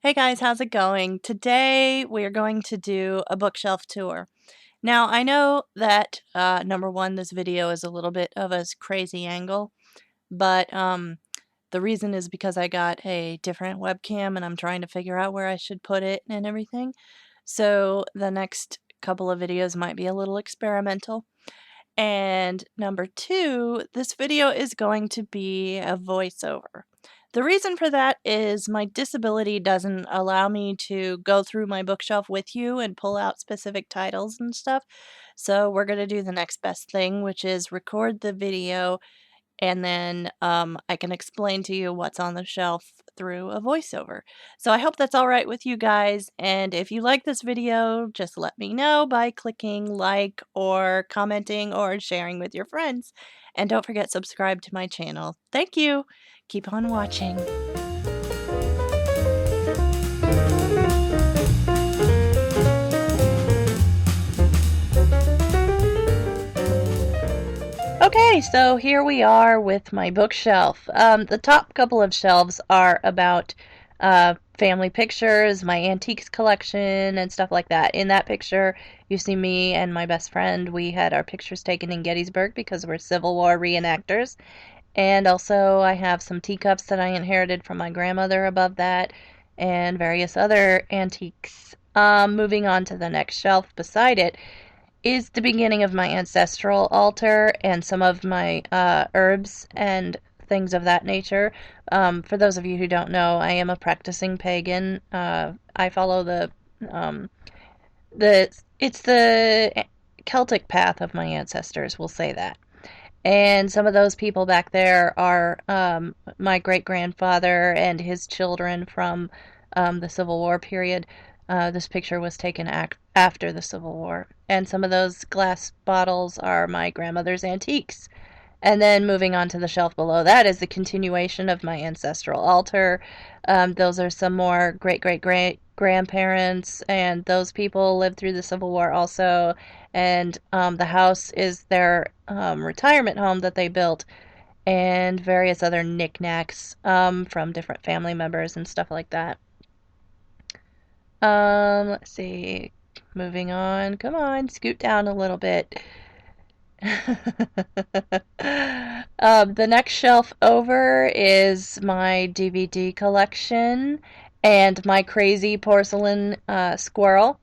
Hey guys, how's it going? Today we are going to do a bookshelf tour. Now, I know that number one, this video is a little bit of a crazy angle, but the reason is because I got a different webcam and I'm trying to figure out where I should put it and everything. So the next couple of videos might be a little experimental. And number two, this video is going to be a voiceover. The reason for that is my disability doesn't allow me to go through my bookshelf with you and pull out specific titles and stuff. So we're going to do the next best thing, which is record the video and then I can explain to you what's on the shelf through a voiceover. So I hope that's all right with you guys, and if you like this video, just let me know by clicking like or commenting or sharing with your friends. And don't forget subscribe to my channel. Thank you. Keep on watching. Okay, so here we are with my bookshelf. The top couple of shelves are about family pictures, my antiques collection, and stuff like that. In that picture, you see me and my best friend. We had our pictures taken in Gettysburg because we're Civil War reenactors. And also, I have some teacups that I inherited from my grandmother above that, and various other antiques. Moving on to the next shelf beside it is the beginning of my ancestral altar and some of my herbs and things of that nature. For those of you who don't know, I am a practicing pagan. I follow um, it's the Celtic path of my ancestors. We'll say that. And some of those people back there are my great grandfather and his children from the Civil War period. This picture was taken after the Civil War. And some of those glass bottles are my grandmother's antiques. And then moving on to the shelf below that is the continuation of my ancestral altar. Those are some more great great great grandparents, and those people lived through the Civil War also. And the house is their retirement home that they built, and various other knickknacks from different family members and stuff like that. Let's see. Moving on. Come on, scoot down a little bit. The next shelf over is my DVD collection and my crazy porcelain squirrel.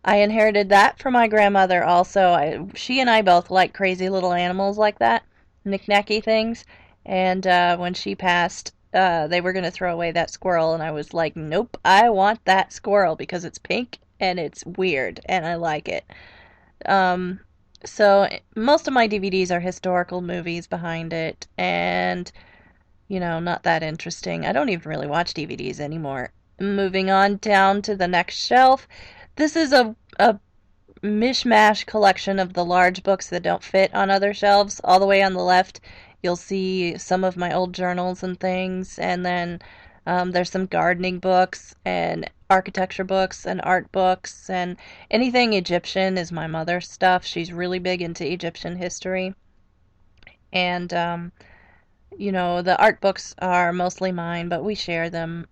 I inherited that from my grandmother also. She and I both like crazy little animals like that, knick-knacky things. And when she passed, they were going to throw away that squirrel, and I was like, nope, I want that squirrel because it's pink and it's weird and I like it. Um, so most of my DVDs are historical movies behind it, and not that interesting. I don't even really watch DVDs anymore. Moving on down to the next shelf. This is a mishmash collection of the large books that don't fit on other shelves. All the way on the left, you'll see some of my old journals and things, and then there's some gardening books and architecture books and art books, and anything Egyptian is my mother's stuff. She's really big into Egyptian history. And, the art books are mostly mine, but we share them.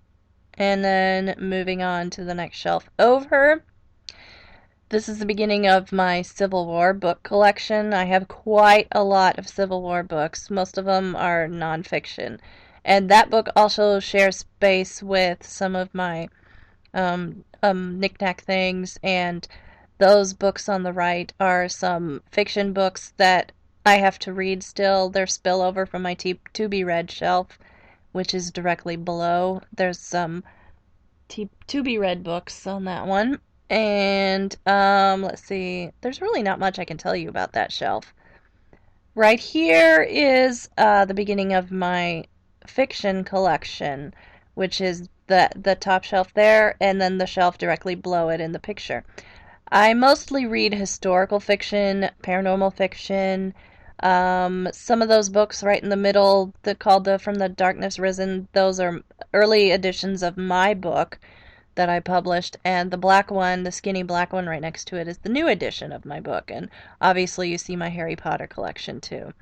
And then moving on to the next shelf over. This is the beginning of my Civil War book collection. I have quite a lot of Civil War books. Most of them are nonfiction. And that book also shares space with some of my knickknack things, and those books on the right are some fiction books that I have to read still. They're spillover from my to be read shelf, which is directly below. There's some to be read books on that one. And let's see. There's really not much I can tell you about that shelf. Right here is the beginning of my fiction collection, which is the top shelf there, and then the shelf directly below it in the picture. I mostly read historical fiction, paranormal fiction. Some of those books right in the middle, called the From the Darkness Risen, those are early editions of my book that I published, and the black one, the skinny black one right next to it, is the new edition of my book. And obviously, you see my Harry Potter collection too.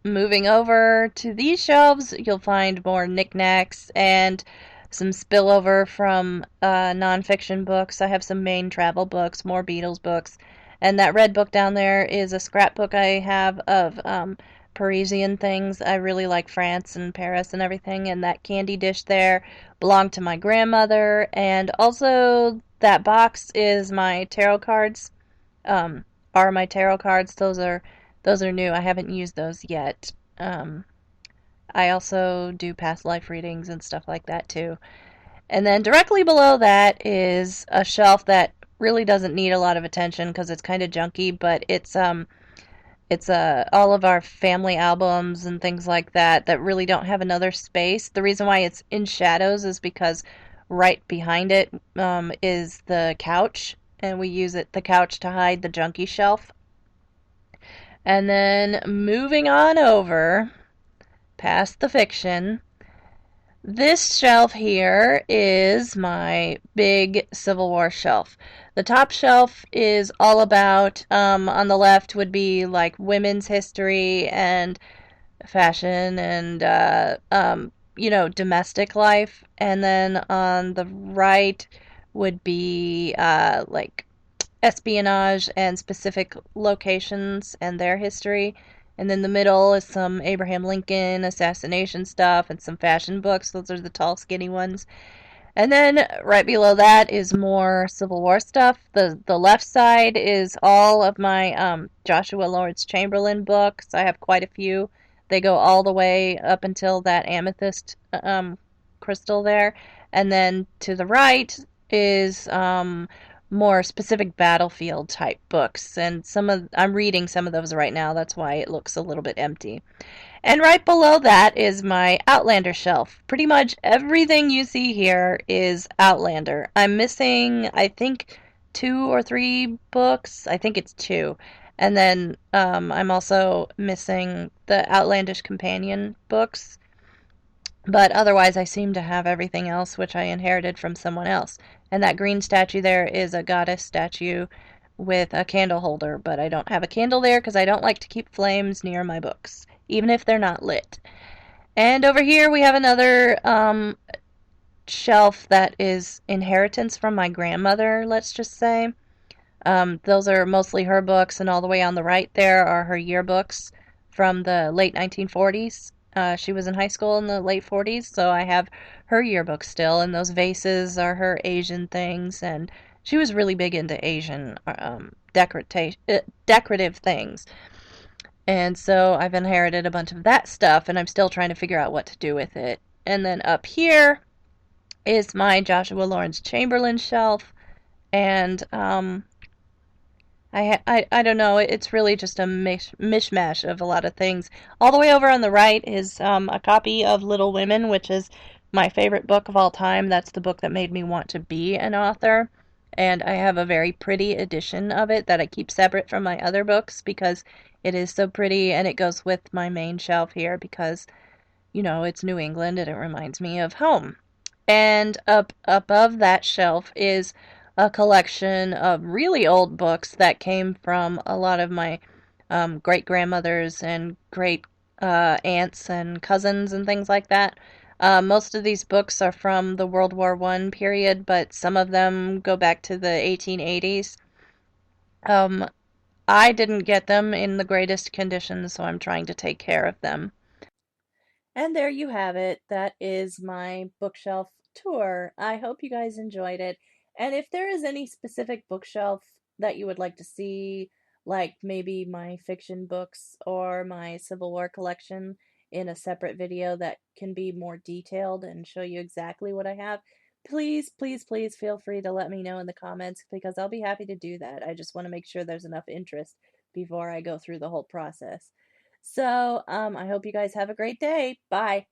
Moving over to these shelves, you'll find more knickknacks, and some spillover from nonfiction books. I have some Maine travel books, more Beatles books, and that red book down there is a scrapbook I have of Parisian things. I really like France and Paris and everything, and that candy dish there belonged to my grandmother, and also that box is my tarot cards. Um, are my tarot cards. Those are new. I haven't used those yet. I also do past life readings and stuff like that too. And then directly below that is a shelf that really doesn't need a lot of attention because it's kind of junky, but it's all of our family albums and things like that that really don't have another space. The reason why it's in shadows is because right behind it is the couch, and we use the couch to hide the junky shelf. And then moving on over past the fiction, this shelf here is my big Civil War shelf. The top shelf is all about, on the left would be like women's history and fashion and, domestic life. And then on the right would be like espionage and specific locations and their history. And then the middle is some Abraham Lincoln assassination stuff and some fashion books. Those are the tall, skinny ones. And then right below that is more Civil War stuff. The left side is all of my Joshua Lawrence Chamberlain books. I have quite a few. They go all the way up until that amethyst crystal there. And then to the right is more specific battlefield type books, and I'm reading some of those right now. That's why it looks a little bit empty. And right below that is my Outlander shelf. Pretty much everything you see here is Outlander. I'm missing, I think, 2 or 3 books. I think it's two. And then I'm also missing the Outlandish Companion books. But otherwise, I seem to have everything else, which I inherited from someone else. And that green statue there is a goddess statue with a candle holder, but I don't have a candle there because I don't like to keep flames near my books, even if they're not lit. And over here we have another shelf that is inheritance from my grandmother, let's just say. Those are mostly her books, and all the way on the right there are her yearbooks from the late 1940s. She was in high school in the late 40s, so I have her yearbook still, and those vases are her Asian things, and she was really big into Asian decorative things. And so I've inherited a bunch of that stuff, and I'm still trying to figure out what to do with it. And then up here is my Joshua Lawrence Chamberlain shelf, and I don't know. It's really just a mishmash of a lot of things. All the way over on the right is a copy of Little Women, which is my favorite book of all time. That's the book that made me want to be an author. And I have a very pretty edition of it that I keep separate from my other books because it is so pretty, and it goes with my main shelf here because, it's New England and it reminds me of home. And up above that shelf is a collection of really old books that came from a lot of my great grandmothers and great aunts and cousins and things like that. Most of these books are from the World War I period, but some of them go back to the 1880s. Um, I didn't get them in the greatest condition, so I'm trying to take care of them. And there you have it. That is my bookshelf tour. I hope you guys enjoyed it. And if there is any specific bookshelf that you would like to see, like maybe my fiction books or my Civil War collection in a separate video that can be more detailed and show you exactly what I have, please, please, please feel free to let me know in the comments because I'll be happy to do that. I just want to make sure there's enough interest before I go through the whole process. So, I hope you guys have a great day. Bye.